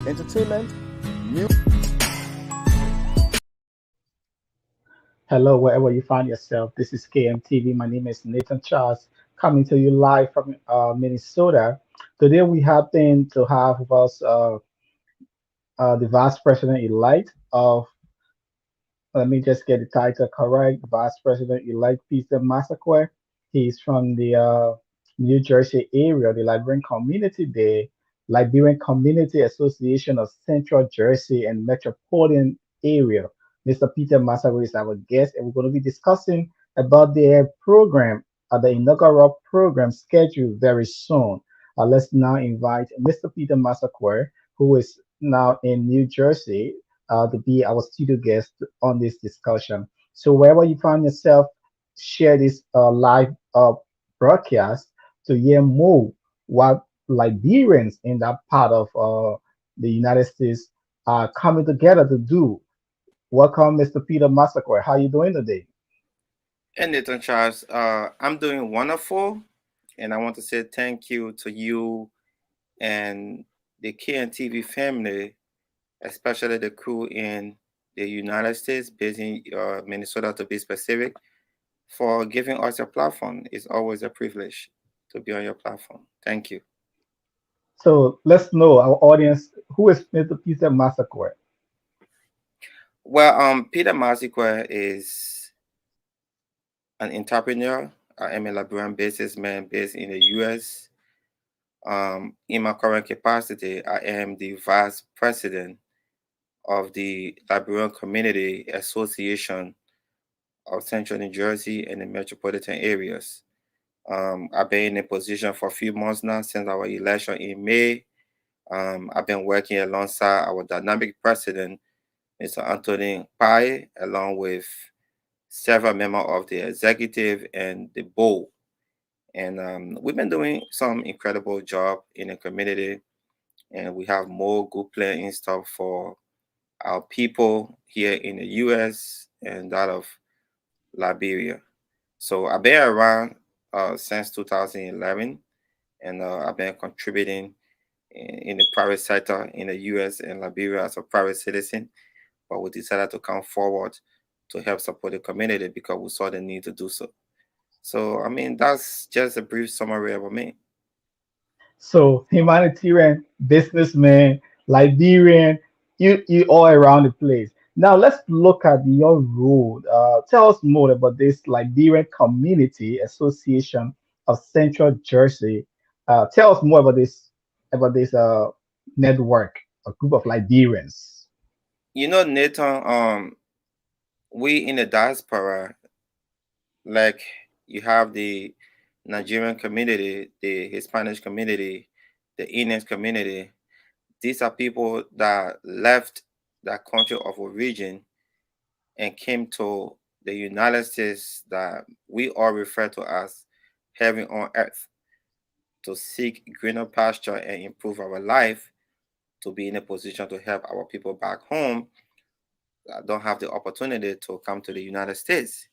entertainment, music. Hello, wherever you find yourself. This is KMTV. My name is Nathan Charles, coming to you live from Minnesota. Today, we happen to have with us the Vice President elect of, let me just get the title correct, Vice President elect Peter Massaquoi. He's from the New Jersey area, the Liberian community there, Liberian Community Association of Central Jersey and Metropolitan area. Mr. Peter Massaquoi is our guest, and we're going to be discussing about their program, the inaugural program scheduled very soon. Let's now invite Mr. Peter Massaquoi, who is now in New Jersey, to be our studio guest on this discussion. So wherever you find yourself, share this live broadcast to hear more what Liberians in that part of the United States are coming together to do. Welcome, Mr. Peter Massacre. How you doing today? And Nathan Charles, I'm doing wonderful, and I want to say thank you to you and the KNTV family, especially the crew in the United States, based in Minnesota to be specific, for giving us a platform. It's always a privilege to be on your platform. Thank you. So let's know our audience who is Mr. Peter Massacre. Well, Peter Massaquoi is an entrepreneur. I am a Liberian businessman based in the U.S. In my current capacity, I am the vice president of the Liberian Community Association of Central New Jersey and the metropolitan areas. I've been in a position for a few months now since our election in May. I've been working alongside our dynamic president, Mr. Anthony Kpayea, along with several members of the executive and the board. And we've been doing some incredible job in the community, and we have more good plan in store for our people here in the U.S. and that of Liberia. So I've been around since 2011, and I've been contributing in the private sector in the U.S. and Liberia as a private citizen. But we decided to come forward to help support the community because we saw the need to do so. So I mean, that's just a brief summary about me. So humanitarian, businessman, Liberian, you all around the place. Now let's look at your role. Tell us more about this Liberian Community Association of Central Jersey. Tell us more about this network, a group of Liberians. Nathan, we in the diaspora, like you have the Nigerian community, the Hispanic community, the Indian community. These are people that left that country of origin and came to the United States that we all refer to as heaven on earth to seek greener pasture and improve our life to be in a position to help our people back home that don't have the opportunity to come to the United States.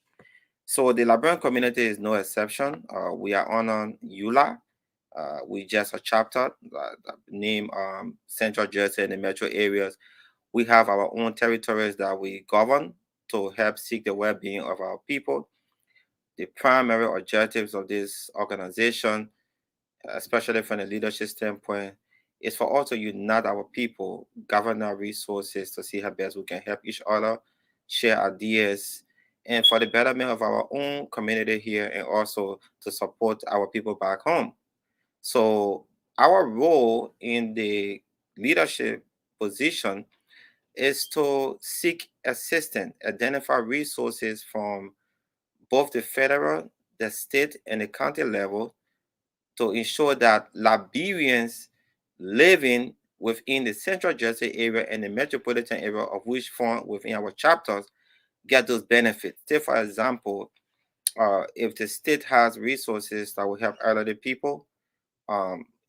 So the Liberian community is no exception. We are on EULA. We just a chapter named Central Jersey and the metro areas. We have our own territories that we govern to help seek the well-being of our people. The primary objectives of this organization, especially from the leadership standpoint, is for us to unite our people, govern our resources to see how best we can help each other, share ideas, and for the betterment of our own community here and also to support our people back home. So our role in the leadership position is to seek assistance, identify resources from both the federal, the state, and the county level to ensure that Liberians living within the Central Jersey area and the metropolitan area of which form within our chapters get those benefits. Say, for example, if the state has resources that will help elderly people,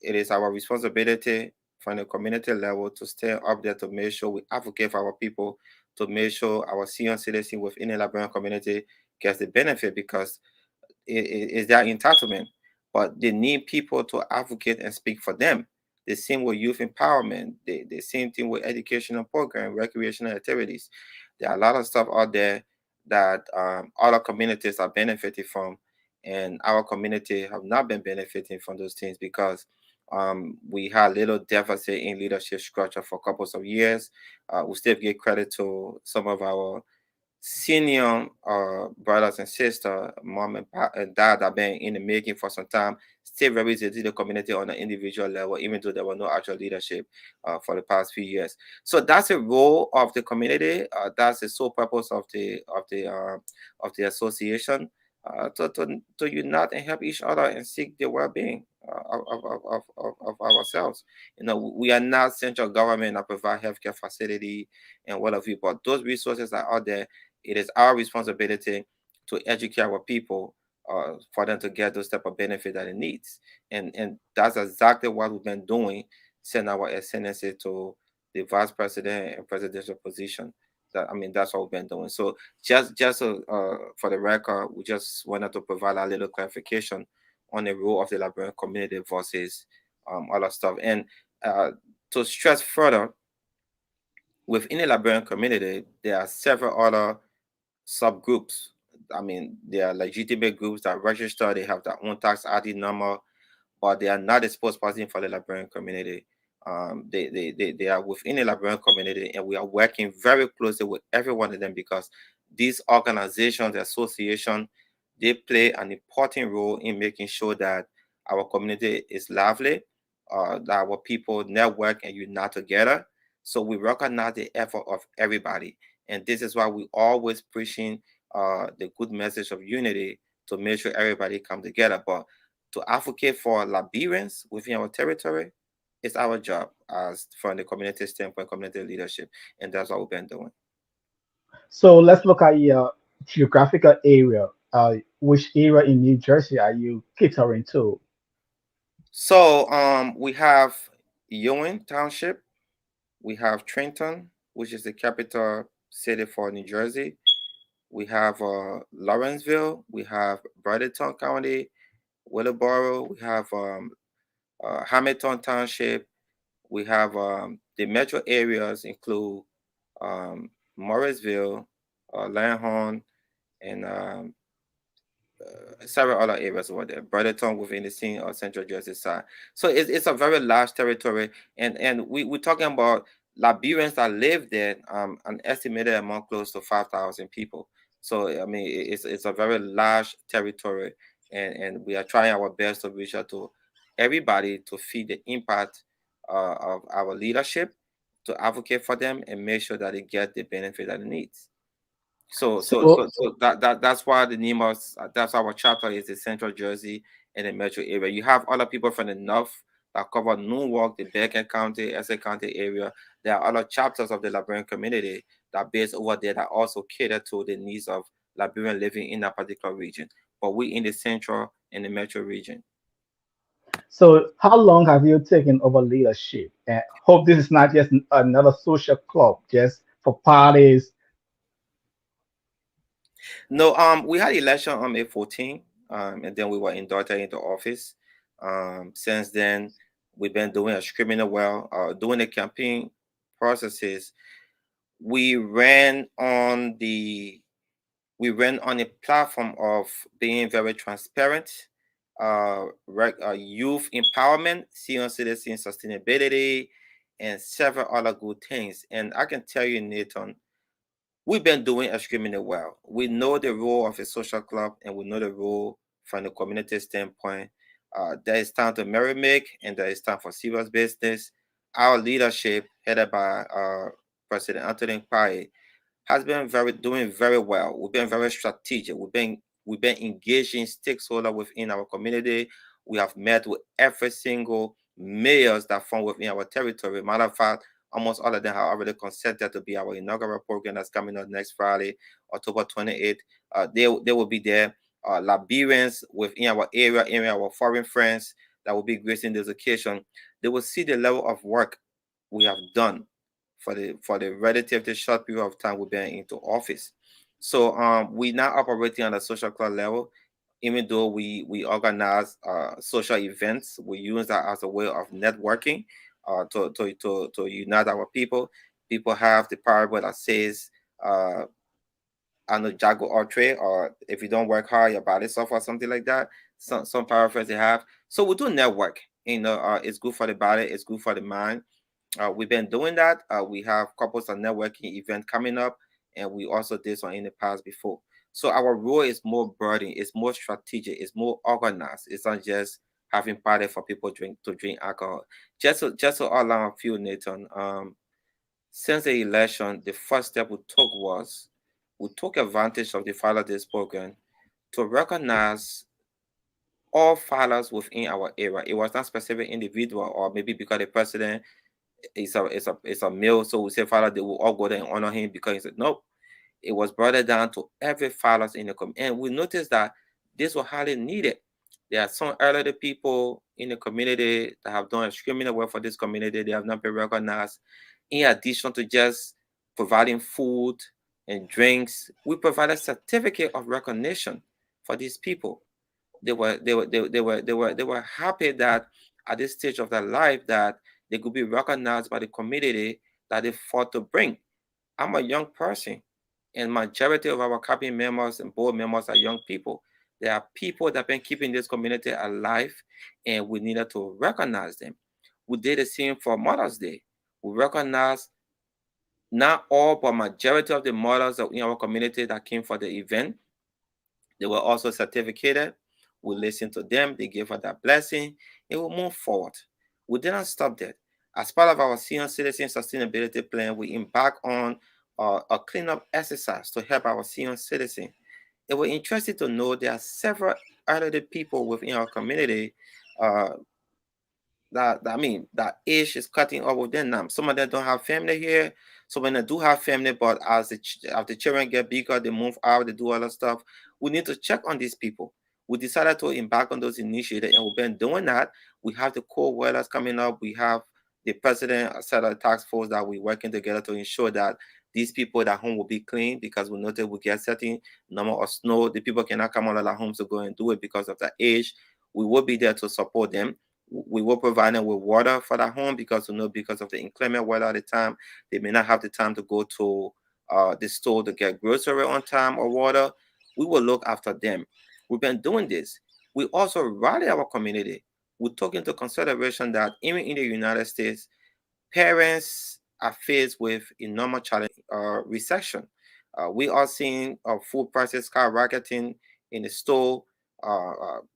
it is our responsibility from the community level to stay up there to make sure we advocate for our people, to make sure our senior citizen within the Liberian community gets the benefit because it is their entitlement. But they need people to advocate and speak for them The same with youth empowerment. The same thing with educational program, recreational activities. There are a lot of stuff out there that other communities are benefiting from, and our community have not been benefiting from those things because we had little deficit in leadership structure for a couple of years. We still give credit to some of our senior brothers and sisters, mom and dad have been in the making for some time, still representing the community on an individual level, even though there was no actual leadership for the past few years. So that's a role of the community. That's the sole purpose of the association. To unite and help each other and seek the well-being of ourselves. We are not central government that provide healthcare facility and what have you, but those resources are out there. It is our responsibility to educate our people for them to get those type of benefit that it needs. And that's exactly what we've been doing since our ascendancy to the vice president and presidential position. That's what we've been doing. So just for the record, we just wanted to provide a little clarification on the role of the Liberian community versus other stuff. And to stress further, within the Liberian community, there are several other subgroups. They are legitimate groups that register, they have their own tax ID number, but they are not a spokesperson for the Liberian community. They are within the Liberian community, and we are working very closely with every one of them because these organizations, the association, they play an important role in making sure that our community is lively, that our people network and unite together. So we recognize the effort of everybody, and this is why we always preaching the good message of unity to make sure everybody come together. But to advocate for Liberians within our territory, it's our job as from the community standpoint, community leadership, and that's what we've been doing. So let's look at your geographical area. Which area in New Jersey are you catering to? So we have Ewing Township, we have Trenton, which is the capital city for New Jersey. We have Lawrenceville, we have Bradenton County, Willowboro, we have Hamilton Township, we have the metro areas include Morrisville, Langhorne, and several other areas over there. Bradenton within the scene of Central Jersey side. So it's a very large territory, and we're talking about Liberians that live there, an estimated amount close to 5,000 people. So it's a very large territory, and we are trying our best to reach out to everybody to feel the impact of our leadership, to advocate for them and make sure that they get the benefit that it needs. So That's why the name of that's our chapter is the Central Jersey and the metro area. You have other people from the north that cover Newark, the Bergen County, Essex County area. There are other chapters of the Liberian community that are based over there that also cater to the needs of Liberian living in that particular region. But we in the central and the metro region. so how long have you taken over leadership? And hope this is not just another social club, just for parties. No, we had election on May 14, and then we were inducted into office. Since then, we've been doing extremely well, doing the campaign processes. We ran on the a platform of being very transparent, youth empowerment, senior citizen sustainability, and several other good things. And I can tell you, Nathan, we've been doing extremely well. We know the role of a social club, and we know the role from the community standpoint. There is time to merry make, and there is time for serious business. Our leadership, headed by President Anthony Kpayea, has been doing very well. We've been very strategic. We've been engaging stakeholders within our community. We have met with every single mayors that form within our territory. Matter of fact, almost all of them have already consented to be our inaugural program that's coming up next Friday, October 28th. They will be there. Liberians within our area, our foreign friends that will be gracing this occasion. They will see the level of work we have done for the relatively short period of time we've been into office. So we now operating on a social club level. Even though we organize social events, we use that as a way of networking, to unite our people. People have the parable that says, uh, "I know Jago or Trey," or "If you don't work hard, your body suffers," something like that. Some paraphrase they have. So we do network. It's good for the body. It's good for the mind. We've been doing that. We have couples of networking event coming up, and we also did some in the past before. So our role is more broadened, it's more strategic, it's more organized. It's not just having party for people drink alcohol. Just to allow a few, Nathan. Since the election, the first step we took was we took advantage of the Father Days program to recognize all fathers within our area. It was not specific individual, or maybe because the president is a male, so we say father, they will all go there and honor him because he said nope. It was brought down to every fathers in the community, and we noticed that this was highly needed. There are some elderly people in the community that have done extremely well for this community. They have not been recognized. In addition to just providing food and drinks, we provided certificate of recognition for these people. They were happy that at this stage of their life that they could be recognized by the community that they fought to bring. I'm a young person, and majority of our cabinet members and board members are young people. There are people that have been keeping this community alive, and we needed to recognize them. We did the same for Mother's Day. We recognize not all, but majority of the mothers in our community that came for the event. They were also certificated. We listened to them. They gave us that blessing, and we moved forward. We didn't stop there. As part of our senior citizen sustainability plan, we embarked on a cleanup exercise to help our senior citizens. It was interesting to know there are several elderly people within our community, uh, that age is cutting off with them now. Some of them don't have family here. Some of them do have family, but as the children get bigger, they move out, they do other stuff. We need to check on these people. We decided to embark on those initiatives, and we've been doing that. We have the co-wellers coming up. We have the president set of task force that we're working together to ensure that these people that home will be clean, because we know that we get certain number of snow. The people cannot come out of their homes to go and do it because of their age. We will be there to support them. We will provide them with water for their home, because we know because of the inclement weather at the time, they may not have the time to go to the store to get grocery on time or water. We will look after them. We've been doing this. We also rally our community. We took into consideration that even in the United States, parents are faced with enormous challenge, recession. We are seeing food prices skyrocketing in the store,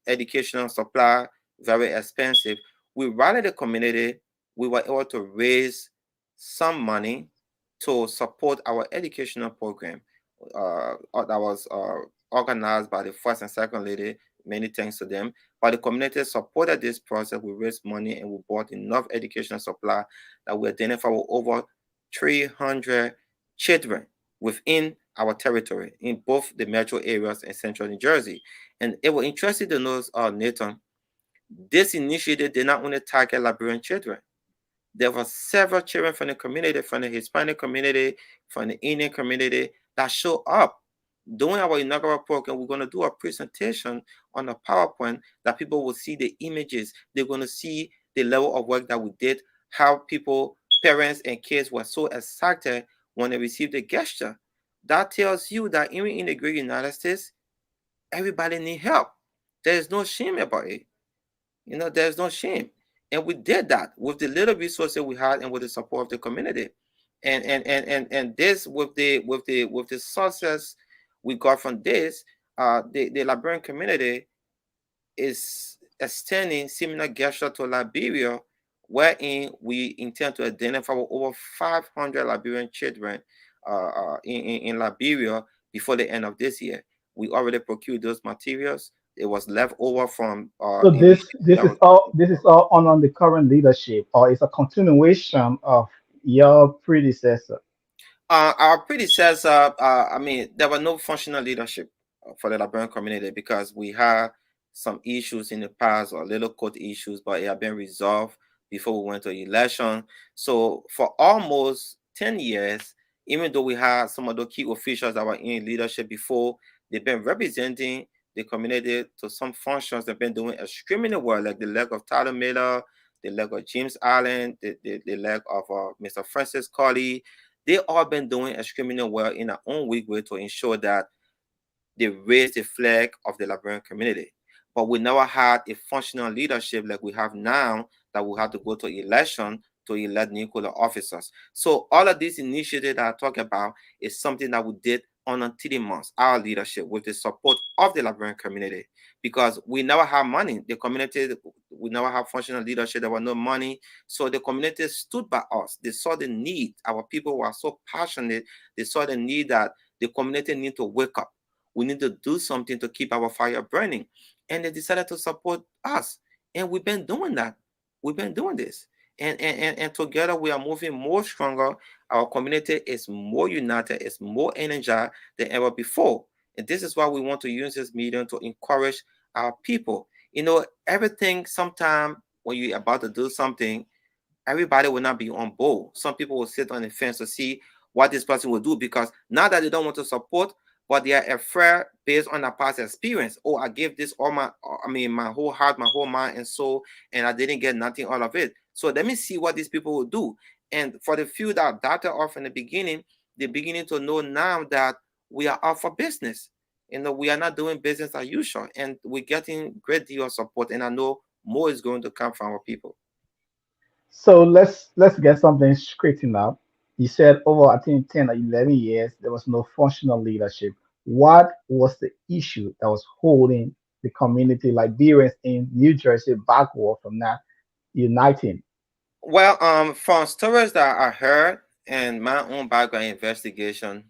educational supply very expensive. We rallied the community. We were able to raise some money to support our educational program, that was organized by the first and second lady. Many thanks to them. But the community supported this process. We raised money and we bought enough educational supply that we identified with over 300 children within our territory in both the metro areas and central New Jersey. And it was interesting to know, Nathan, this initiative did not only target Liberian children. There were several children from the community, from the Hispanic community, from the Indian community, that showed up. During our inaugural program, we're going to do a presentation on a PowerPoint that people will see the images. They're going to see the level of work that we did, how people, parents, and kids were so excited when they received the gesture. That tells you that even in the great United States, everybody needs help. There is no shame about it. There's no shame. And we did that with the little resources we had and with the support of the community. And this, with the sources we got from this, the Liberian community is extending similar gesture to Liberia, wherein we intend to identify over 500 Liberian children in Liberia before the end of this year. We already procured those materials. It was left over from So initiative this that is was all on the current leadership, or it's a continuation of your predecessor. Our predecessor, there was no functional leadership for the Liberian community because we had some issues in the past, or little court issues, but it had been resolved before we went to election. So for almost 10 years, even though we had some of the key officials that were in leadership before, they've been representing the community to some functions they've been doing extremely well, like the leg of Tyler Miller, the leg of James Allen, the leg of Mr. Francis Colley. They all been doing extremely well in their own weak way to ensure that they raised the flag of the Liberian community. But we never had a functional leadership like we have now, that we have to go to election to elect new color officers. So all of these initiatives that I talk about is something that we did on 3 months, our leadership, with the support of the Liberian community, because we never have money. The community, we never have functional leadership. There was no money. So the community stood by us. They saw the need. Our people were so passionate. They saw the need that the community need to wake up. We need to do something to keep our fire burning. And they decided to support us. And we've been doing that. We've been doing this. And together we are moving more stronger. Our community is more united, is more energized than ever before. And this is why we want to use this medium to encourage our people. You know, everything, sometimes when you're about to do something, everybody will not be on board. Some people will sit on the fence to see what this person will do, because now that they don't want to support, but they are afraid based on their past experience. Oh, I gave this all my whole heart, my whole mind and soul, and I didn't get nothing out of it. So let me see what these people will do. And for the few that doubted off in the beginning, they're beginning to know now that we are out for business. You know, we are not doing business as usual, and we're getting great deal of support. And I know more is going to come from our people. So let's get something straightened up. You said over I think 10 or 11 years there was no functional leadership. What was the issue that was holding the community Liberians in New Jersey backward from not uniting? Well, from stories that I heard and my own background investigation,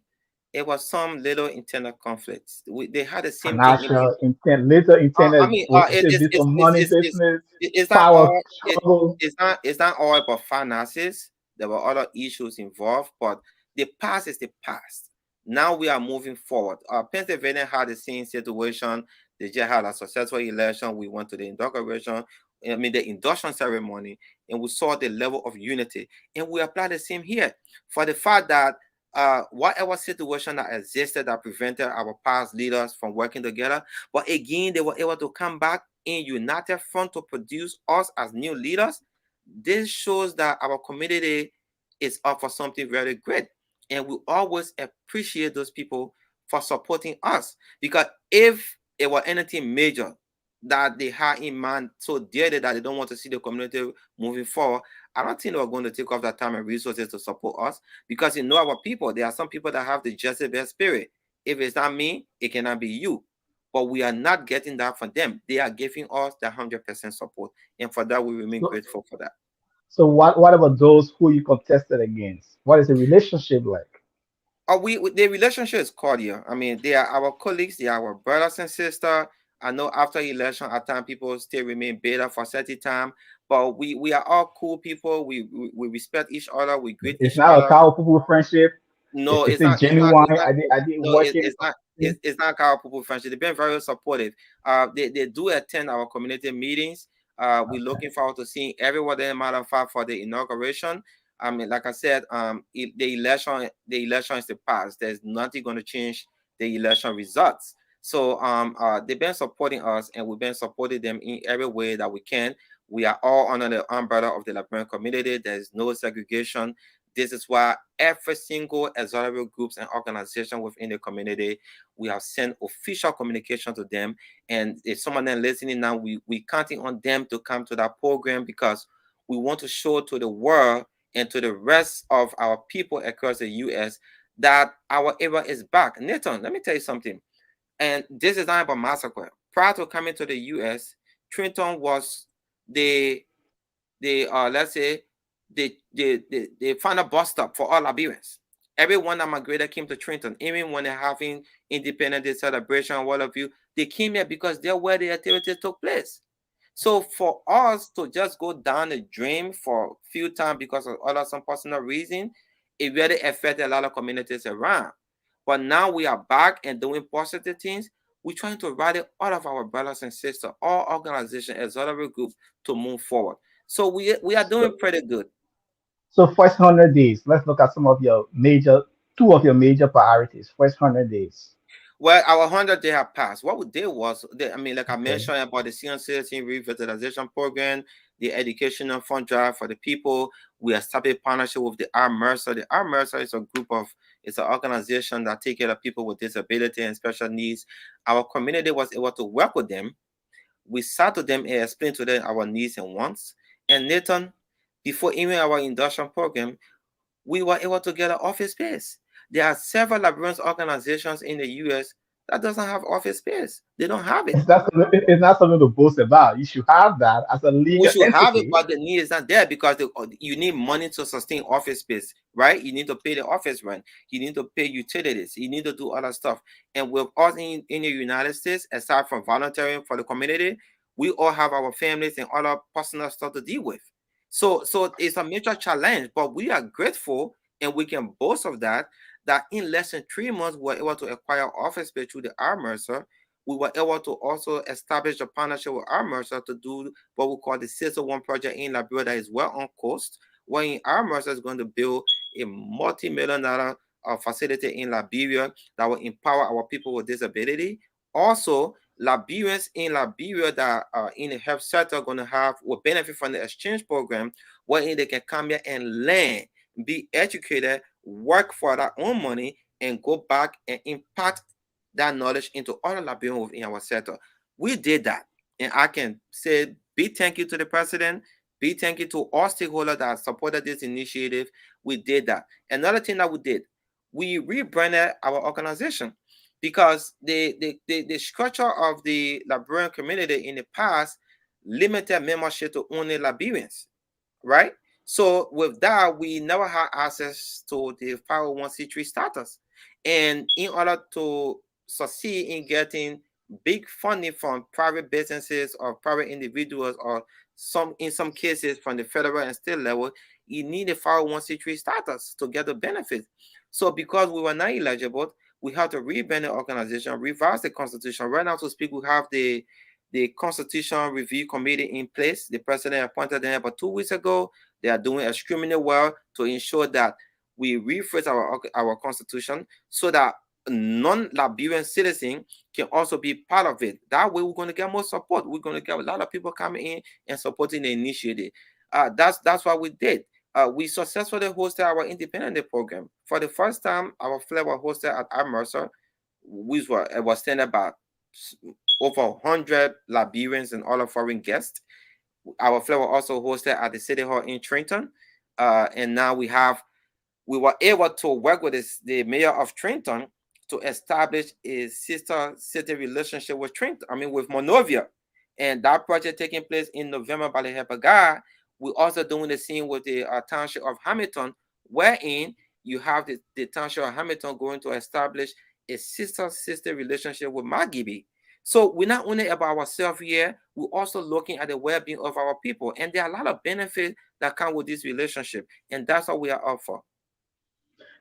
it was some little internal conflicts. They had the same thing in the. Financial intent, little I intended, mean, is it due to money business, it's not power all. struggle? It's not all about finances. There were other issues involved, but the past is the past. Now we are moving forward. Pennsylvania had the same situation. They just had a successful election. We went to the inauguration. I mean, the induction ceremony, and we saw the level of unity. And we apply the same here, for the fact that whatever situation that existed that prevented our past leaders from working together, but again, they were able to come back in united front to produce us as new leaders. This shows that our community is up for something very great. And we always appreciate those people for supporting us. Because if it were anything major that they had in mind so dearly that they don't want to see the community moving forward, I don't think they are going to take off that time and resources to support us, because you know our people. There are some people that have the Jezebel spirit. If it's not me, it cannot be you. But we are not getting that from them. They are giving us the 100% support, and for that we remain So, grateful for that. so what about those who you contested against? What is the relationship like? The relationship is cordial. I mean, they are our colleagues, they are our brothers and sisters. I know after election, at times people still remain bitter for certain time, but we are all cool people. We respect each other, we greet It's each not a other. cow people friendship. No, Is it's it not. It's not. genuine? It's not. I did No, working. it's not. It's not our people friendship. They've been very supportive. They do attend our community meetings. We're Okay. looking forward to seeing everyone there. Matter of fact, for the inauguration. I mean, like I said, the election is the past. There's nothing going to change the election results. So, they've been supporting us, and we've been supporting them in every way that we can. We are all under the umbrella of the Liberian community. There's no segregation. This is why every single auxiliary groups and organization within the community, we have sent official communication to them. And if some of them listening now, we counting on them to come to that program, because we want to show to the world and to the rest of our people across the US that our era is back. Nathan, let me tell you something. And this is not about Massaquoi. Prior to coming to the US, Trenton was the let's say the final bus stop for all Liberians. Everyone that migrated came to Trenton, even when they're having Independence Day celebration, all of you, they came here because they're where the activity took place. So for us to just go down the drain for a few times because of other some personal reason, it really affected a lot of communities around. But now we are back and doing positive things. We're trying to rally all of our brothers and sisters, all organizations, as other group to move forward. So we are doing So, pretty good. so first 100 days. Let's look at some of your major, two of your major priorities. First 100 days. Well, our 100 day have passed. What we did was, I mean, like I Okay. mentioned about the senior citizen revitalization program, the educational fund drive for the people. We established partnership with the Mercer. The Mercer is a group of, it's an organization that take care of people with disability and special needs. Our community was able to work with them. We sat to them and explained to them our needs and wants. And Nathan, before even our induction program, we were able to get an office space. There are several Liberian organizations in the US that doesn't have office space. They don't have it. It's not something to boast about. You should have that as a We legal should have it, entity. but the need is not there because you need money to sustain office space, right? You need to pay the office rent. You need to pay utilities. You need to do other stuff. And with us in the United States, aside from volunteering for the community, we all have our families and other personal stuff to deal with. So it's a major challenge, but we are grateful and we can boast of that. That in less than 3 months, we were able to acquire office space through the Mercer. We were able to also establish a partnership with Mercer to do what we call the Sister One project in Liberia that is well on coast, where Mercer is going to build a multi-million-dollar facility in Liberia that will empower our people with disability. Also, Liberians in Liberia that are in the health sector are going to will benefit from the exchange program, where they can come here and learn, be educated, work for their own money, and go back and impact that knowledge into other Liberians within our sector. We did that. And I can say big thank you to the president, big thank you to all stakeholders that supported this initiative. We did that. Another thing that we did, we rebranded our organization because the structure of the Liberian community in the past limited membership to only Liberians, right? So with that, we never had access to the 501c3 status. And in order to succeed in getting big funding from private businesses or private individuals, or in some cases from the federal and state level, you need a 501c3 status to get the benefit. So because we were not eligible, we have to rebrand the organization, revise the constitution. Right now, to speak, we have the Constitution Review Committee in place. The president appointed them about 2 weeks ago. They are doing extremely well to ensure that we rephrase our constitution so that non-Liberian citizens can also be part of it. That way, we're going to get more support. We're going to get a lot of people coming in and supporting the initiative. That's what we did. We successfully hosted our independent program. For the first time, our flag was hosted at Mercer, which was standing by over 100 Liberians and other foreign guests. Our flag was also hosted at the City Hall in Trenton. And now we were able to work with the mayor of Trenton to establish a sister city relationship with Trenton, with Monrovia. And that project taking place in November by the help of God. We're also doing the same with the township of Hamilton, wherein you have the township of Hamilton going to establish a sister relationship with Magibi. So we're not only about ourselves here, we're also looking at the well-being of our people. And there are a lot of benefits that come with this relationship. And that's what we are up for.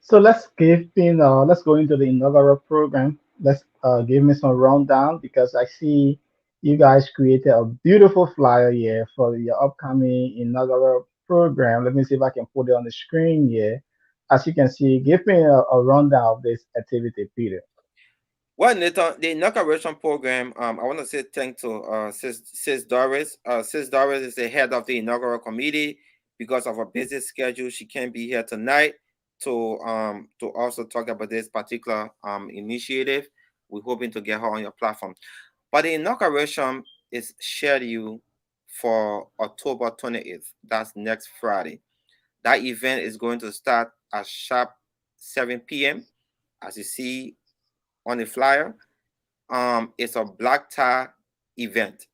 So let's go into the inaugural program. Let's give me some rundown because I see you guys created a beautiful flyer here for your upcoming inaugural program. Let me see if I can put it on the screen here. As you can see, give me a rundown of this activity, Peter. Well, Nathan, the inauguration program, I want to say thank to Sis Doris. Sis Doris is the head of the inaugural committee. Because of her busy schedule, she can't be here tonight to also talk about this particular initiative. We're hoping to get her on your platform. But the inauguration is scheduled for October 28th. That's next Friday. That event is going to start at sharp 7 p.m. As you see on the flyer. It's a black tie event.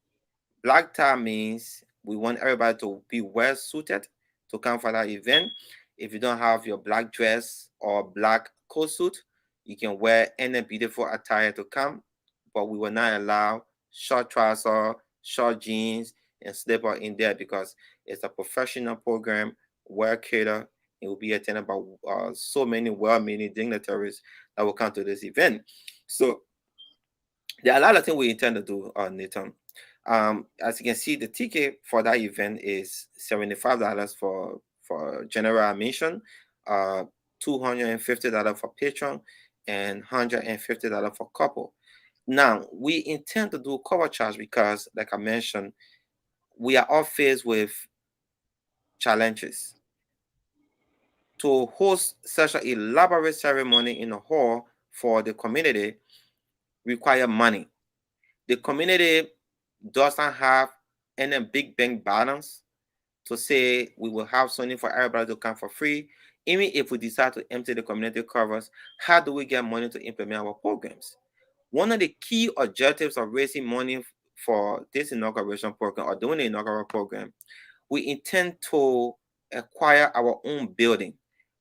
Black tie means we want everybody to be well suited to come for that event. If you don't have your black dress or black coat suit, you can wear any beautiful attire to come, but we will not allow short trousers, short jeans, and slipper in there because it's a professional program, well catered. It will be attended by so many well-meaning dignitaries that will come to this event. So there are a lot of things we intend to do, Nathan. As you can see, the ticket for that event is $75 for general admission, $250 for patron, and $150 for couple. Now we intend to do cover charge because, like I mentioned, we are all faced with challenges. To host such an elaborate ceremony in a hall for the community require money. The community doesn't have any big bank balance to say we will have something for everybody to come for free. Even if we decide to empty the community covers, how do we get money to implement our programs? One of the key objectives of raising money for this inauguration program or doing the inaugural program, we intend to acquire our own building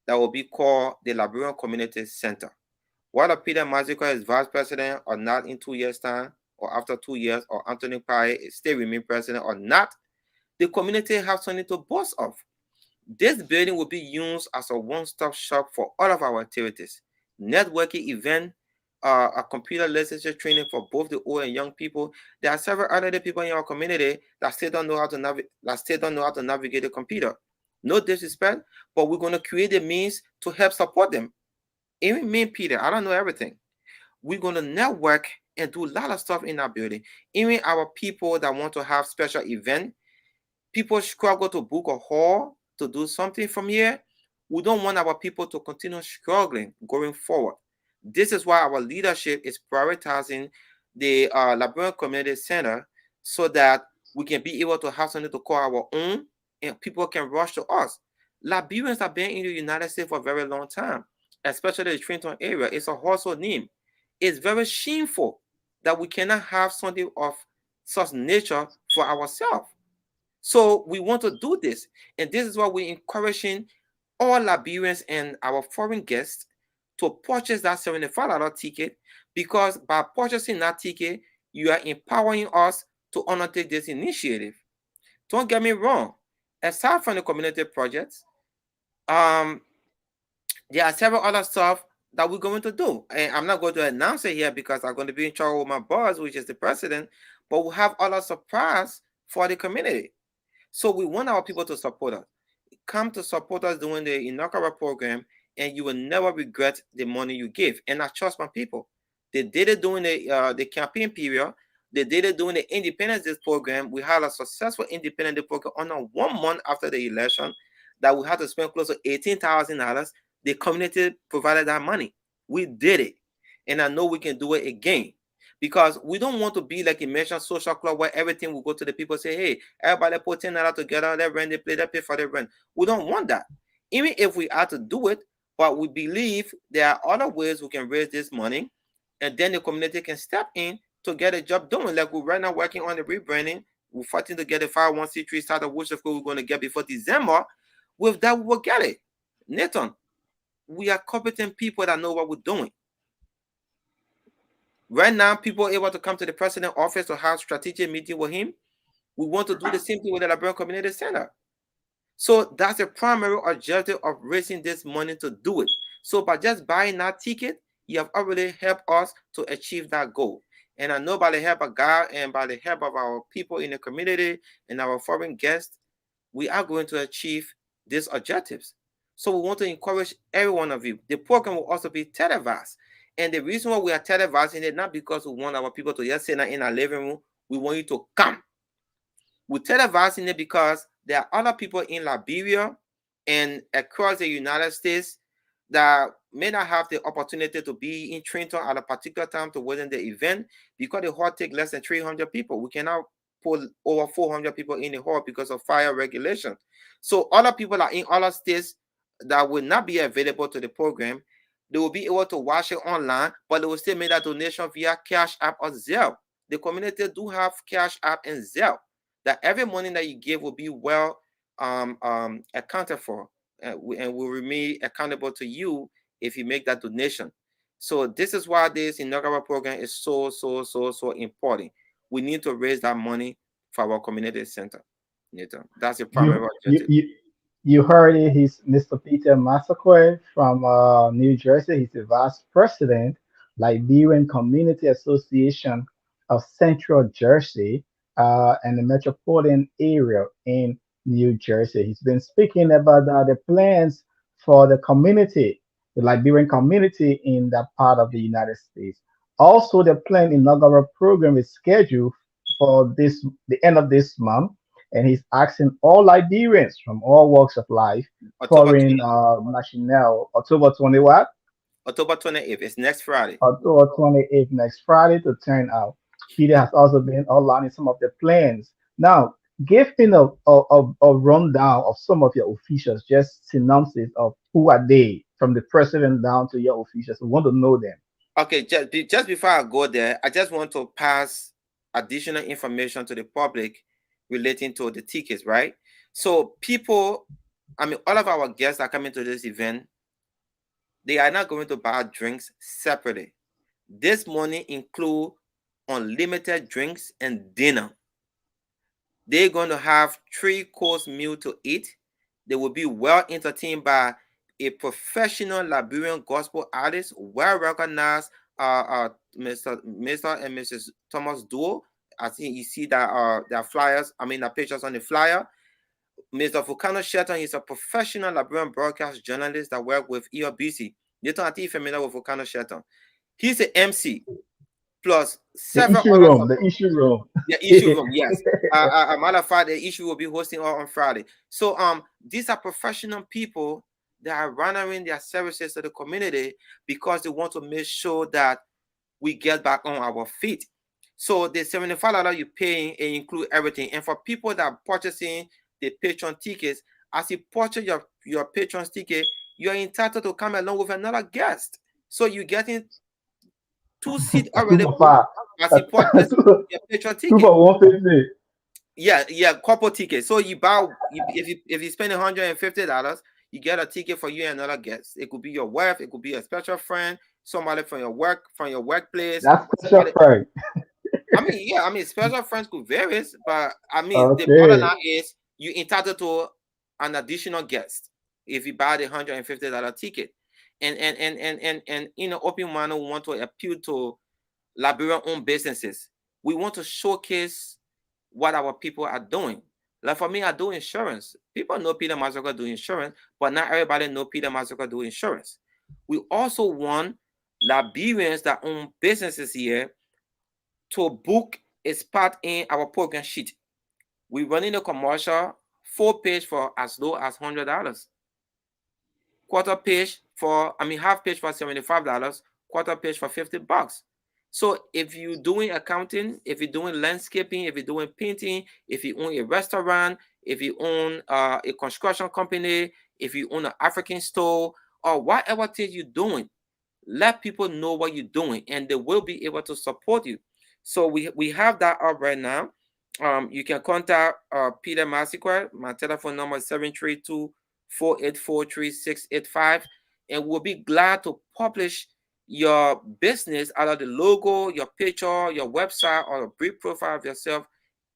that will be called the Liberian Community Center. Whether Peter Massaquoi is vice president or not in 2 years' time, or after 2 years, or Anthony Kpayea still remain president or not, the community has something to boast of. This building will be used as a one-stop shop for all of our activities, networking event, a computer literacy training for both the old and young people. There are several other people in our community that still don't know how to navigate the computer. No disrespect, but we're going to create a means to help support them. Even me, Peter, I don't know everything. We're going to network and do a lot of stuff in our building. Even our people that want to have special event, people struggle to book a hall to do something from here. We don't want our people to continue struggling going forward. This is why our leadership is prioritizing the Liberian Community Center so that we can be able to have something to call our own and people can rush to us. Liberians have been in the United States for a very long time, especially the Trenton area. It's a household name. It's very shameful that we cannot have something of such nature for ourselves. So we want to do this. And this is why we're encouraging all Liberians and our foreign guests to purchase that $75 ticket, because by purchasing that ticket, you are empowering us to undertake this initiative. Don't get me wrong. Aside from the community projects, um, there are several other stuff that we're going to do. And I'm not going to announce it here because I'm going to be in trouble with my boss, which is the president, but we'll have other surprise for the community. So we want our people to support us. Come to support us during the inaugural program, and you will never regret the money you give. And I trust my people. They did it during the campaign period. They did it during the Independence Day program. We had a successful Independence Day program under 1 month after the election that we had to spend close to $18,000. The community provided that money. We did it. And I know we can do it again, because we don't want to be like a mentioned social club where everything will go to the people, say, hey, everybody put $10 together, they rent, they play, they pay for the rent. We don't want that. Even if we have to do it, but we believe there are other ways we can raise this money, and then the community can step in to get a job done. Like we're right now working on the rebranding. We're fighting to get a 501c3 startup, which of course we're going to get before December. With that, we will get it. Nathan, we are competent people that know what we're doing. Right now, people are able to come to the president's office to have strategic meeting with him. We want to do the same thing with the Liberian Community Center. So that's the primary objective of raising this money to do it. So by just buying that ticket, you have already helped us to achieve that goal. And I know by the help of God and by the help of our people in the community and our foreign guests, we are going to achieve these objectives. So we want to encourage every one of you. The program will also be televised. And the reason why we are televising it, not because we want our people to just sit in our living room, we want you to come. We're televising it because there are other people in Liberia and across the United States that may not have the opportunity to be in Trenton at a particular time to within the event, because the hall takes less than 300 people. We cannot put over 400 people in the hall because of fire regulation. So other people are in other states that will not be available to the program. They will be able to watch it online, but they will still make that donation via Cash App or Zelle. The community do have Cash App and Zelle. That every money that you give will be well accounted for, and will remain accountable to you if you make that donation. So this is why this inaugural program is so important. We need to raise that money for our community center. Nathan, that's the primary You you objective. you, you heard it. He's Mr. Peter Massaquoi from New Jersey. He's the vice president, Liberian Community Association of Central Jersey and the Metropolitan area in New Jersey. He's been speaking about the plans for the community. the Liberian community in that part of the United States. Also, the planned inaugural program is scheduled for the end of this month, and he's asking all Liberians from all walks of life, October foreign 20, national, October 20 what? October 28th. It's next Friday. October 28th, next Friday, to turn out. Peter has also been outlining some of the plans. Now, give me a rundown of some of your officials, just synopsis of who are they, from the president down to your officials. We want to know them. Okay, just before I go there, I just want to pass additional information to the public relating to the tickets, right? So people, I mean, all of our guests are coming to this event. They are not going to buy drinks separately. This money include unlimited drinks and dinner. They're going to have 3-course meal to eat. They will be well entertained by a professional Liberian gospel artist, well recognized, Mr. and Mrs. Thomas Duo. I think you see that their flyers, I mean the pictures on the flyer. Mr. Vulcano Shelton is a professional Liberian broadcast journalist that worked with ERBC. You don't think you're familiar with Vulcano Shelton. He's the MC plus The several issue other room, the support. issue room. The issue room, yes. A matter of fact, the issue will be hosting on Friday. So these are professional people that are rendering their services to the community because they want to make sure that we get back on our feet. So the $75 you're paying, it include everything. And for people that are purchasing the patron tickets, as you purchase your patron ticket, you're entitled to come along with another guest. So you're getting 2 seats Two already for booked five. as you purchase your patron Two ticket. for 150. Yeah, couple tickets. So you buy if you spend $150, you get a ticket for you and another guest. It could be your wife, it could be a special friend, somebody from your workplace, That's special somebody. friend. I mean, special friends could vary, but I mean, the bottom Okay. line is you entitled to an additional guest if you buy the $150 ticket. And in an open manner, we want to appeal to Liberian-owned businesses. We want to showcase what our people are doing. Like for me, I do insurance. People know Peter Massaquoi do insurance, but not everybody know Peter Massaquoi do insurance. We also want Liberians that own businesses here to book a spot in our program sheet. We're running a commercial, full page for as low as $100, quarter page for, I mean, half page for $75, quarter page for $50. So if you're doing accounting, if you're doing landscaping, if you're doing painting, if you own a restaurant, if you own a construction company, if you own an African store, or whatever thing you're doing, let people know what you're doing and they will be able to support you. So we have that up right now. You can contact Peter Massaquoi. My telephone number is 732-484-3685, and we'll be glad to publish your business, either the logo, your picture, your website, or a brief profile of yourself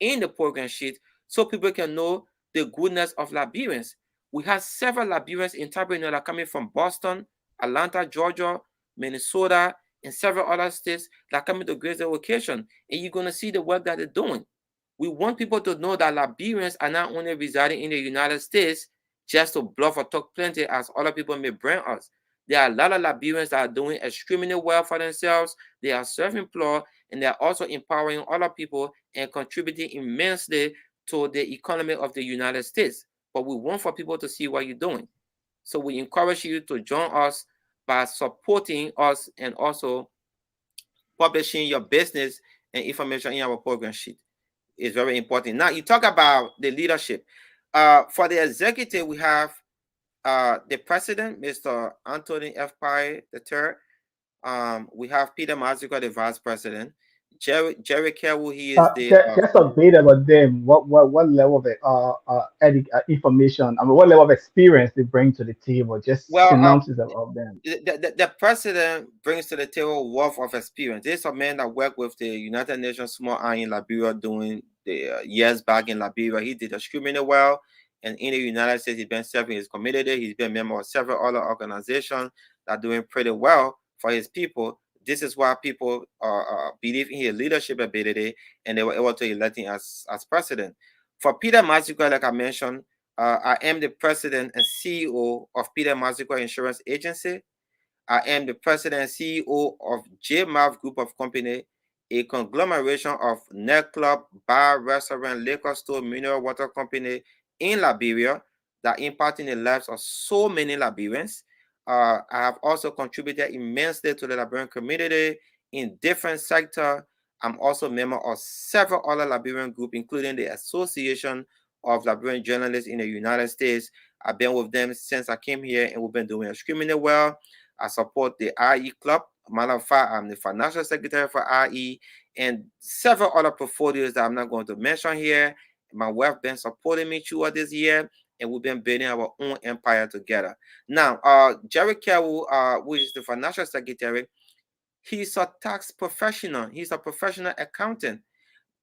in the program sheet so people can know the goodness of Liberians. We have several Liberians in Tabernacle that are coming from Boston, Atlanta, Georgia, Minnesota, and several other states that are coming to grace their occasion. And you're going to see the work that they're doing. We want people to know that Liberians are not only residing in the United States just to bluff or talk plenty as other people may bring us. There are a lot of Liberians that are doing extremely well for themselves. They are self-employed and they are also empowering other people and contributing immensely to the economy of the United States. But we want for people to see what you're doing. So we encourage you to join us by supporting us and also publishing your business and information in our program sheet. It's very important. Now you talk about the leadership. For the executive, we have the president, Mr. Anthony F. Kpayea III. We have Peter Massaquoi, the vice president. Jerry Carroll, he is the Just a bit about them. What level of information? I mean, what level of experience they bring to the table? Just well, synopsis of them. the president brings to the table wealth of experience. There's a man that worked with the United Nations Small Island in Liberia doing the years back in Liberia. He did extremely well. And in the United States, he's been serving his community. He's been a member of several other organizations that are doing pretty well for his people. This is why people believe in his leadership ability and they were able to elect him as president. For Peter Massaquoi, like I mentioned, I am the president and CEO of Peter Massaquoi Insurance Agency. I am the president and CEO of JMAV Group of Company, a conglomeration of nightclub, bar, restaurant, liquor store, mineral water company in Liberia that impacting the lives of so many Liberians. I have also contributed immensely to the Liberian community in different sectors. I'm also a member of several other Liberian groups, including the Association of Liberian Journalists in the United States. I've been with them since I came here, and we've been doing extremely well. I support the IE Club. Matter of fact, I'm the financial secretary for IE and several other portfolios that I'm not going to mention here. My wife been supporting me throughout this year, and we've been building our own empire together. Now, Jerry Carroll, who is the financial secretary, he's a tax professional. He's a professional accountant.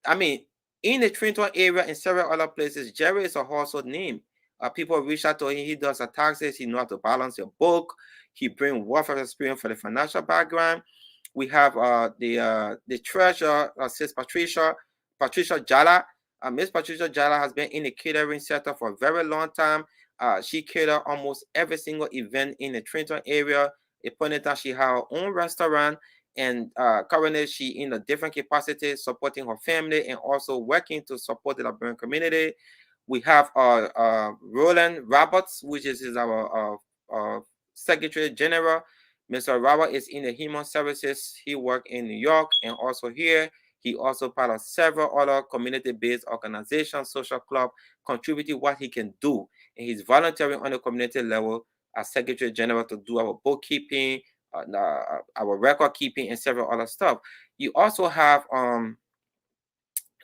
I mean, in the Trenton area and several other places, Jerry is a household name. People reach out to him. He does the taxes. He knows how to balance your book. He brings wealth of experience for the financial background. We have the treasurer, Sis Patricia Jala. Miss Patricia Jala has been in the catering sector for a very long time. She catered almost every single event in the Trenton area. At point in time, she had her own restaurant, and currently she in a different capacity, supporting her family and also working to support the Liberian community. We have Roland Roberts, which is our Secretary General. Mr. Robert is in the human services. He works in New York and also here. He also part of several other community-based organizations, social club, contributing what he can do. And he's volunteering on the community level as Secretary General to do our bookkeeping, our record keeping, and several other stuff. You also have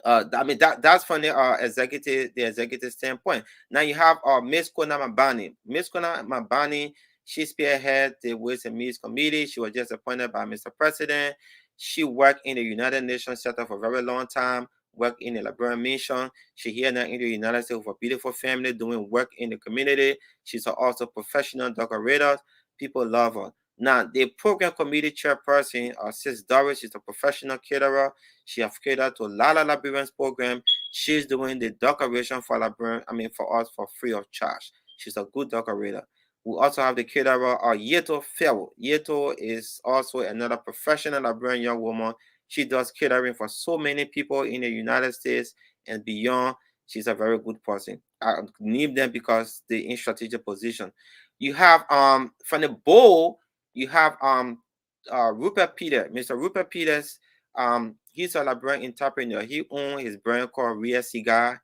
I mean that's from the executive standpoint. Now you have Miss Kona Mabani. Miss Kona Mabani, she spearhead the Ways and Means Committee. She was just appointed by Mr. President. She worked in the United Nations Center for a very long time, worked in the Liberian Mission. She here now in the United States with a beautiful family doing work in the community. She's also a professional decorator. People love her. Now, the program committee chairperson, Sis Doris, is a professional caterer. She has catered to a lot of Liberians program. She's doing the decoration for Liberian, for us for free of charge. She's a good decorator. We also have the caterer, Yeto Fel. Yeto is also another professional Liberian young woman. She does catering for so many people in the United States and beyond. She's a very good person. I need them because they're in strategic position. You have from the bowl, you have Rupert Peters. Mr. Rupert Peters, he's a Liberian entrepreneur. He owns his brand called Real Cigar.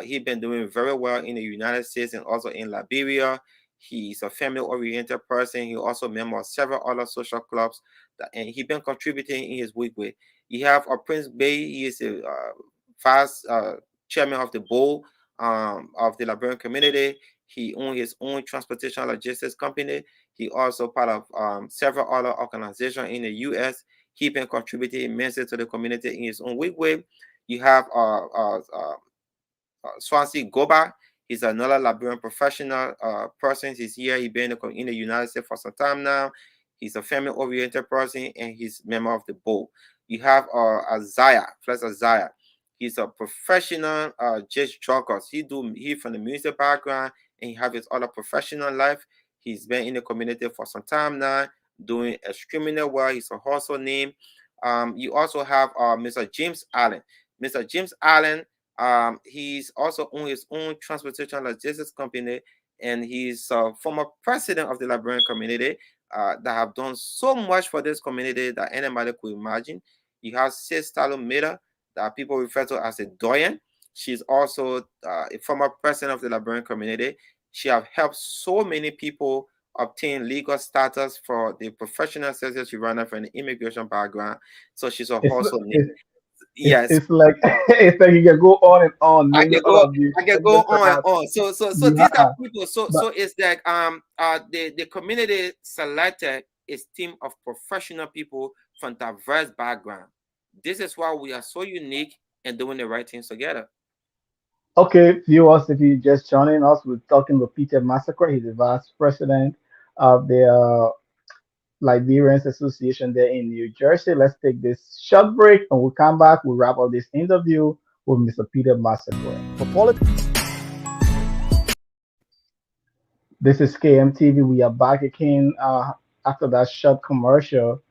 He's been doing very well in the United States and also in Liberia. He's a family-oriented person. He also a member of several other social clubs, and he's been contributing in his week with. You have Prince Bay. He is a vice chairman of the board of the Liberian community. He owns his own transportation logistics company. He also part of several other organizations in the U.S. He been contributing immensely to the community in his own way. You have Swansea Goba. He's another Liberian professional person. He's here. He's been in the United States for some time now. He's a family-oriented person, and he's a member of the board. You have Isaiah, Flex Isaiah. He's a professional jazz joker. He from the music background, and he have his other professional life. He's been in the community for some time now, doing extremely well. He's a household name. You also have Mr. James Allen. Mr. James Allen, he's also on his own transportation logistics company, and he's a former president of the Liberian community that have done so much for this community that anybody could imagine. You have Sis Talumeda, that people refer to as a doyen. She's also a former president of the Liberian community. She has helped so many people obtain legal status for the professional services she ran from the immigration background. So she's a It's household name. it's Yes, it's like it's like you can go on and on, I naming can all go of these I can go different on and hats. on. So these are Yeah, people. So but it's like the community selected a team of professional people from diverse background. This is why we are so unique and doing the right things together. okay, viewers, if you just joining us, we're talking with Peter Massaquoi. He's the vice president of the Liberians Association there in New Jersey. Let's take this short break, and we'll come back. We'll wrap up this interview with Mr. Peter Massaquoi. For politics. This is KMTV. We are back again after that short commercial,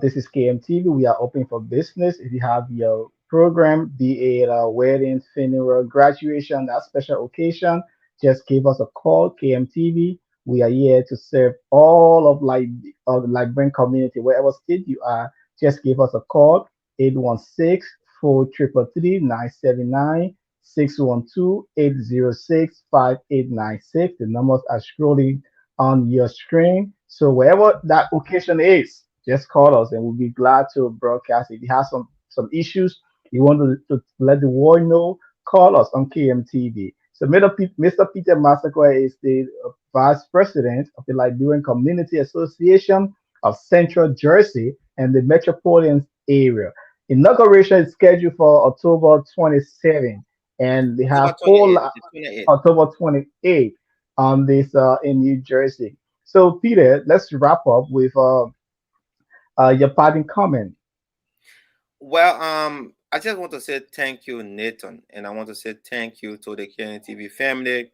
this is KMTV. We are open for business. If you have your program, be it a wedding, funeral, graduation, that special occasion, just give us a call, KMTV. We are here to serve all of the Liberian community, wherever state you are. Just give us a call, 816 433 979 612-806-5896. The numbers are scrolling on your screen. So wherever that occasion is, just call us and we'll be glad to broadcast. If you have some issues you want to let the world know, call us on KMTV. So Mr. Peter Massaquoi is the Vice President of the Liberian Community Association of Central Jersey and the Metropolitan area. Inauguration is scheduled for October 27th, and they October have whole 28th, the 28th. October 28th on this in New Jersey. So, Peter, let's wrap up with your parting comment. Well, I just want to say thank you, Nathan, and I want to say thank you to the KNTV family.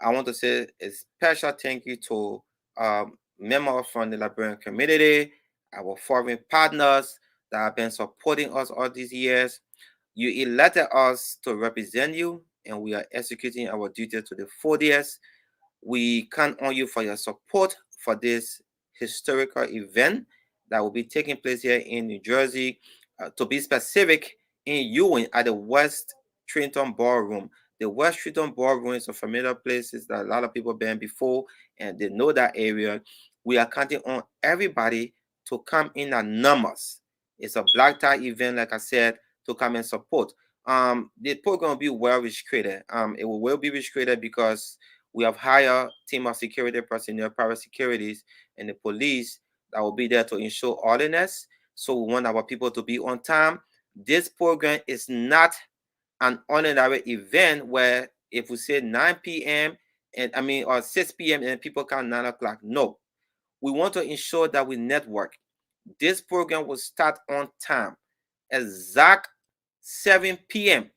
I want to say a special thank you to members from the Liberian community, our foreign partners that have been supporting us all these years. You elected us to represent you, and we are executing our duty to the fullest. We count on you for your support for this historical event that will be taking place here in New Jersey. To be specific, in Ewing at the West Trenton Ballroom. The West Trenton Ballroom is a familiar place that a lot of people been before and they know that area. We are counting on everybody to come in at numbers. It's a black tie event, like I said, to come and support. The program will be well restricted. It will be restricted because we have hired team of security personnel, private securities, and the police that will be there to ensure orderliness. So we want our people to be on time. This program is not an ordinary event where if we say 9 p.m. and or 6 p.m. and people come 9 o'clock. No, we want to ensure that we network. This program will start on time, exact 7 p.m.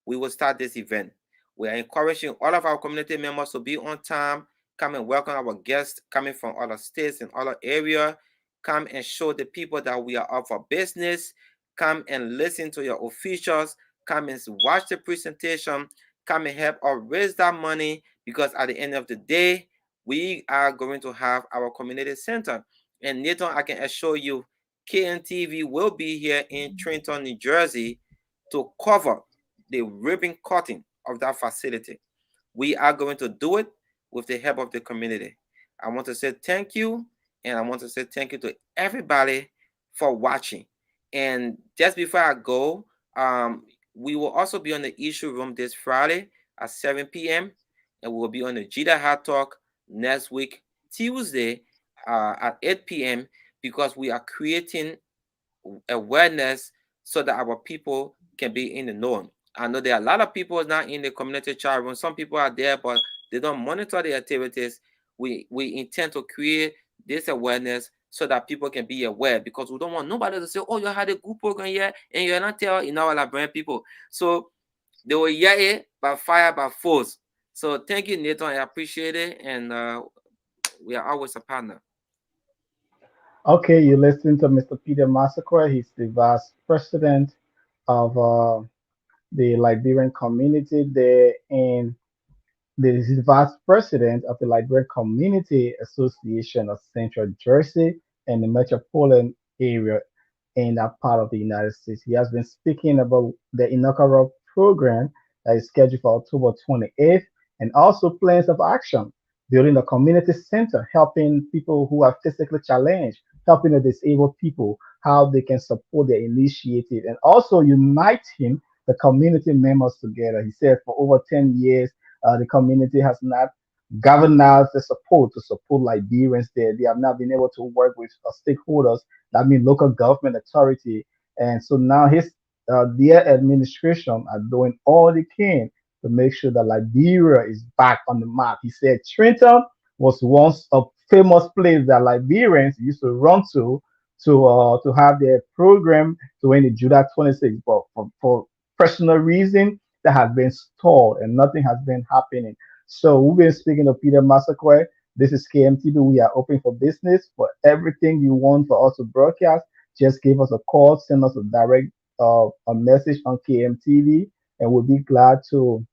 We will start this event. We are encouraging all of our community members to be on time. Come and welcome our guests coming from other states and other areas. Come and show the people that we are up for business. Come and listen to your officials. Come and watch the presentation. Come and help us raise that money because at the end of the day, we are going to have our community center. And Nathan, I can assure you, KNTV will be here in Trenton, New Jersey to cover the ribbon cutting of that facility. We are going to do it with the help of the community. I want to say thank you, and I want to say thank you to everybody for watching. And just before I go, we will also be on the issue room this Friday at 7 p.m. and we will be on the Jita Hot Talk next week, Tuesday at 8 p.m. because we are creating awareness so that our people can be in the know. I know there are a lot of people now in the community chat room. Some people are there, but they don't monitor the activities. We intend to create this awareness so that people can be aware because we don't want nobody to say, oh, you had a good program here and you're not telling our Liberian people. So they will hear it by fire, by force. So thank you, Nathan. I appreciate it. And we are always a partner. Okay, you listen to Mr. Peter Massaquoi. He's the Vice President of the Liberian community there in This is Vice President of the Liberian Community Association of Central Jersey and the Metropolitan area in that part of the United States. He has been speaking about the inaugural program that is scheduled for October 28th and also plans of action, building a community center, helping people who are physically challenged, helping the disabled people, how they can support their initiative, and also uniting the community members together. He said for over 10 years, the community has not given us the support to support Liberians there. They have not been able to work with stakeholders, that means local government authority. And so now their administration are doing all they can to make sure that Liberia is back on the map. He said Trenton was once a famous place that Liberians used to run to have their program to win the Judah 26, but for personal reason that has been stalled and nothing has been happening. So we've been speaking to Peter Massaquoi. This is KMTV. We are open for business. For everything you want for us to broadcast, just give us a call, send us a direct a message on KMTV, and we'll be glad to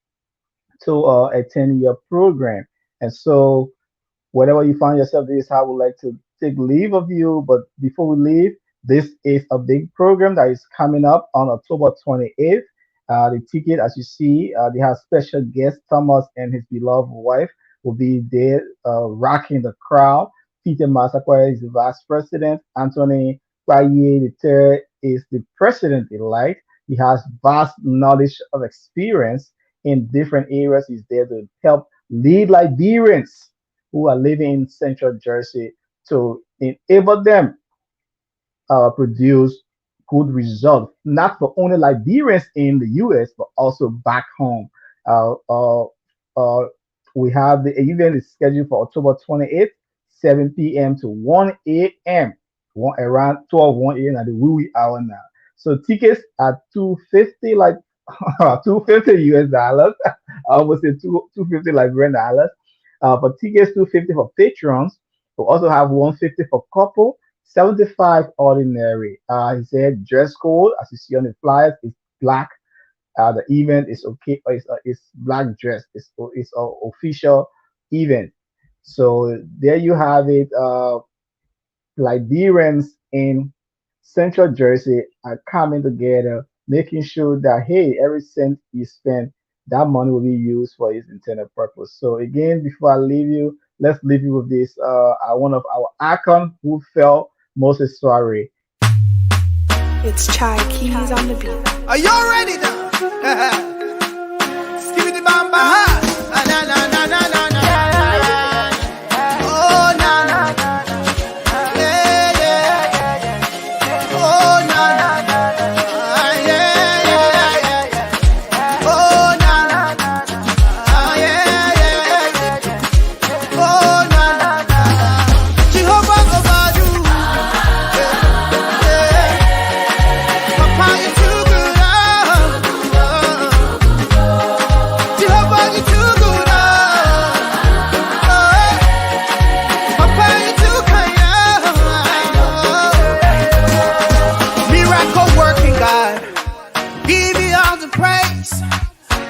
attend your program. And so whatever you find yourself, this is how we like to take leave of you. But before we leave, this is a big program that is coming up on October 28th. The ticket, as you see, they have special guest Thomas and his beloved wife will be there rocking the crowd. Peter Massaquoi is the vice president. Anthony Kpayea the third is the president elect. He has vast knowledge of experience in different areas. He's there to help lead Liberians who are living in Central Jersey to enable them produce good results, not for only Liberians in the U.S. but also back home. Uh, uh, uh, we have the event is scheduled for October 28th, 7 p.m. to 1 a.m. Around 12 a.m. at the wee wee hour now. So tickets are 250 like 250 US dollars. I almost said 250 Liberian dollars. For tickets, 250 for patrons. We also have 150 for couple, 75 ordinary. He said dress code, as you see on the flyers, is black. The event is okay. It's black dress. It's an official event. So there you have it. Liberians in Central Jersey are coming together, making sure that hey, every cent you spend, that money will be used for its intended purpose. So again, before I leave you, let's leave you with this. One of our icon who fell, Moses Soare. It's Chai Keys on the beat. Are y'all ready now? Skibidi bam bam. Na na na na na na. Oh na na. Yeah yeah. Oh na na. Yeah yeah yeah. Oh na na. Yeah yeah yeah. Oh na na. Jehovah Obadu. Papa, you too good. Jehovah, you too good. Papa, you too kind. Miracle working God, give you all the praise,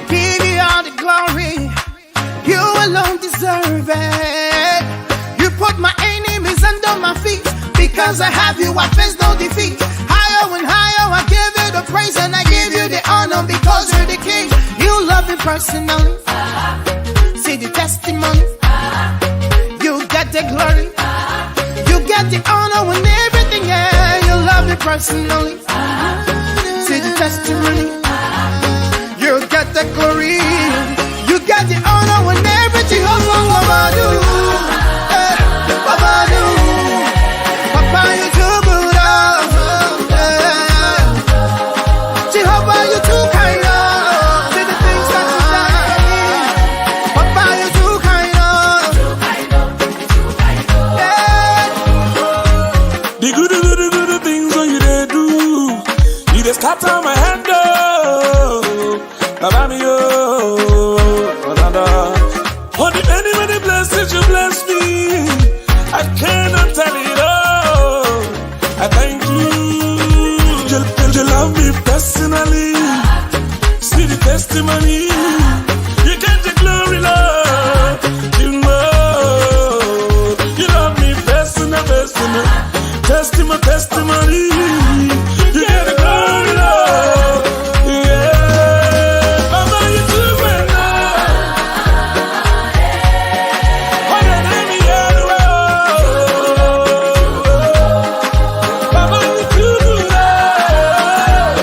give you all the glory. You alone deserve it. You put my enemies under my feet. Because I have you, I face no defeat. Higher and higher, I give you the praise and I give you the honor because you're the king. You love me personally. See the testimony. You get the glory. You get the honor and everything. Yeah, you love me personally. See the testimony. You get the glory. You get the honor and everything. Oh, Babadu. Babadu. Papa, you too good. Jehovah, you too kind. See the things that you done. Papa, you too kind. The good things when you they do. You just start on my hand. Baba me oh, the many blessings you bless me. I cannot tell it all. I thank you. You love me personally. See the testimony. You get the glory, Lord. You know. You love me personal. Testimony. You get the glory, Lord. Yeah. Mama, you do it now. What an enemy you are. Mama, you do it now.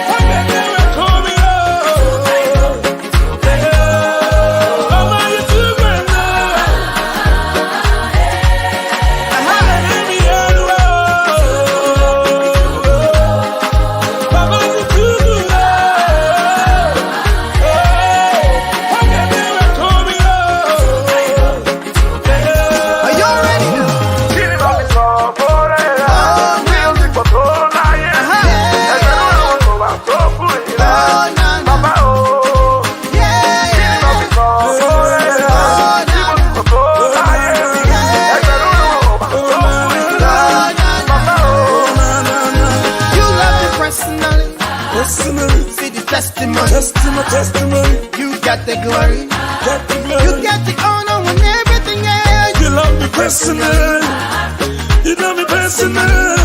What an enemy coming out. Mama, you do it now. What an enemy you are. testimony. You got the glory. Got the You glory. got the honor and everything else. You love me personal. You love me personal.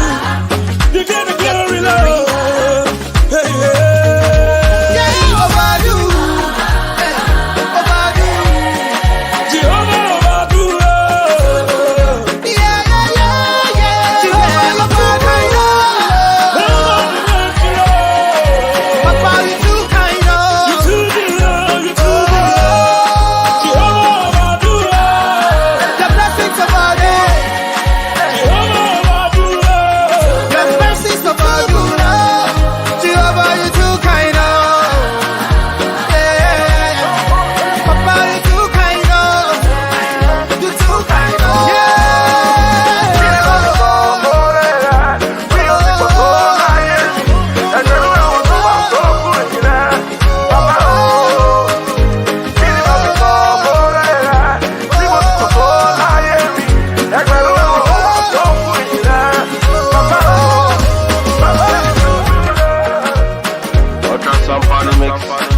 You got the glory, Lord. Hey, yeah. Yeah, over you. Over you. Jehovah, over you, Lord. Yeah, yeah, yeah, yeah. Jehovah, over you. Papa, you too kind of. You too good, Lord. You too good. Jehovah, over you, Lord. The blessings of our day. Jehovah, over you, Lord. The mercies of our good. Jehovah, you too kind of. Yeah. Papa, you too kind of. You too kind of. Ultra Samphony Mix.